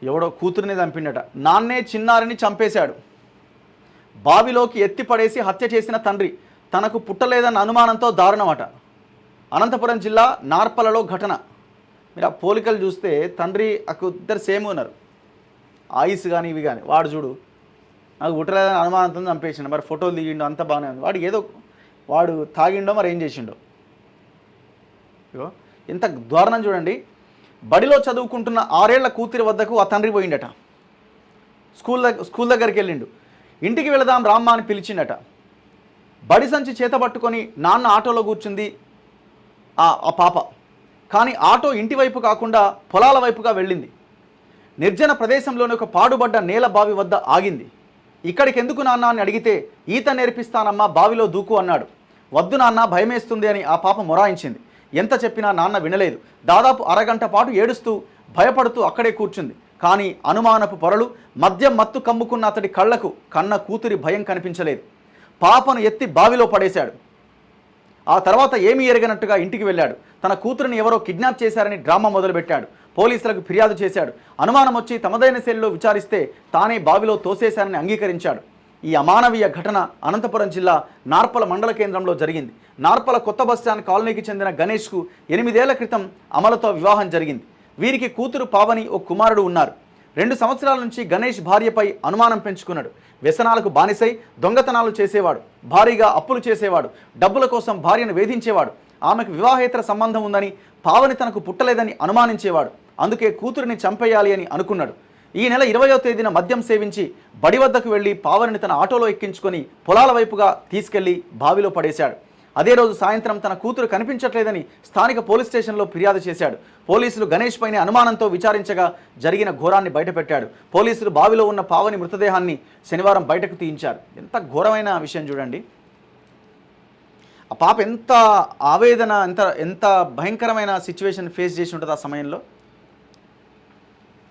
ఎవడో కూతురిని చంపిండట. నాన్నే చిన్నారిని చంపేశాడు. బావిలోకి ఎత్తిపడేసి హత్య చేసిన తండ్రి తనకు పుట్టలేదన్న అనుమానంతో దారుణమట. అనంతపురం జిల్లా నార్పలలో ఘటన. మీరు ఆ పోలికలు చూస్తే తండ్రి ఇద్దరు సేమ్ ఉన్నారు, ఆయుస్ కానీ ఇవి కానీ. వాడు చూడు నాకు పుట్టలేదని అనుమానంతో చంపేసిండు. మరి ఫోటోలు దిగిండో అంత బాగానే ఉంది. వాడు తాగిండో మరి ఏం చేసిండో. ఇగో ఎంత దారుణం చూడండి. బడిలో చదువుకుంటున్న 6 ఏళ్ల కూతురి వద్దకు ఆ తండ్రి పోయిండట. స్కూల్ దగ్గరికి వెళ్ళిండు. ఇంటికి వెళదాం రామ్మ అని పిలిచిండట. బడి సంచి చేత పట్టుకొని నాన్న ఆటోలో కూర్చుంది ఆ పాప. కానీ ఆటో ఇంటి వైపు కాకుండా పొలాల వైపుగా వెళ్ళింది. నిర్జన ప్రదేశంలోని ఒక పాడుబడ్డ నేల బావి వద్ద ఆగింది. ఇక్కడికి ఎందుకు నాన్న అని అడిగితే ఈత నేర్పిస్తానమ్మా బావిలో దూకు అన్నాడు. వద్దు నాన్న భయమేస్తుంది అని ఆ పాప మొరాయించింది. ఎంత చెప్పినా నాన్న వినలేదు. దాదాపు అరగంట పాటు ఏడుస్తూ భయపడుతూ అక్కడే కూర్చుంది. కానీ అనుమానపు పొరలు మద్యం మత్తు కమ్ముకున్న అతడి కళ్లకు కన్న కూతురి భయం కనిపించలేదు. పాపను ఎత్తి బావిలో పడేశాడు. ఆ తర్వాత ఏమీ ఎరగనట్టుగా ఇంటికి వెళ్ళాడు. తన కూతురిని ఎవరో కిడ్నాప్ చేశారని డ్రామా మొదలుపెట్టాడు. పోలీసులకు ఫిర్యాదు చేశాడు. అనుమానం వచ్చి తమదైన శైలిలో విచారిస్తే తానే బావిలో తోసేశారని అంగీకరించాడు. ఈ అమానవీయ ఘటన అనంతపురం జిల్లా నార్పల మండల కేంద్రంలో జరిగింది. నార్పల కొత్త బస్టాండ్ కాలనీకి చెందిన గణేష్కు 8 ఏళ్ల క్రితం అమలతో వివాహం జరిగింది. వీరికి కూతురు పావని ఓ కుమారుడు ఉన్నారు. 2 సంవత్సరాల నుంచి గణేష్ భార్యపై అనుమానం పెంచుకున్నాడు. వ్యసనాలకు బానిసై దొంగతనాలు చేసేవాడు. భారీగా అప్పులు చేసేవాడు. డబ్బుల కోసం భార్యను వేధించేవాడు. ఆమెకు వివాహేతర సంబంధం ఉందని, పావని తనకు పుట్టలేదని అనుమానించేవాడు. అందుకే కూతురిని చంపేయాలి అని అనుకున్నాడు. ఈ నెల 20వ తేదీన మద్యం సేవించి బడి వద్దకు వెళ్లి పావనిని తన ఆటోలో ఎక్కించుకొని పొలాల వైపుగా తీసుకెళ్లి బావిలో పడేశాడు. అదే రోజు సాయంత్రం తన కూతురు కనిపించట్లేదని స్థానిక పోలీస్ స్టేషన్లో ఫిర్యాదు చేశాడు. పోలీసులు గణేష్ పైన అనుమానంతో విచారించగా జరిగిన ఘోరాన్ని బయటపెట్టాడు. పోలీసులు బావిలో ఉన్న పావని మృతదేహాన్ని శనివారం బయటకు తీయించారు. ఎంత ఘోరమైన విషయం చూడండి. ఆ పాప ఎంత ఆవేదన, ఎంత భయంకరమైన సిచ్యువేషన్ ఫేస్ చేసి ఉంటుంది ఆ సమయంలో.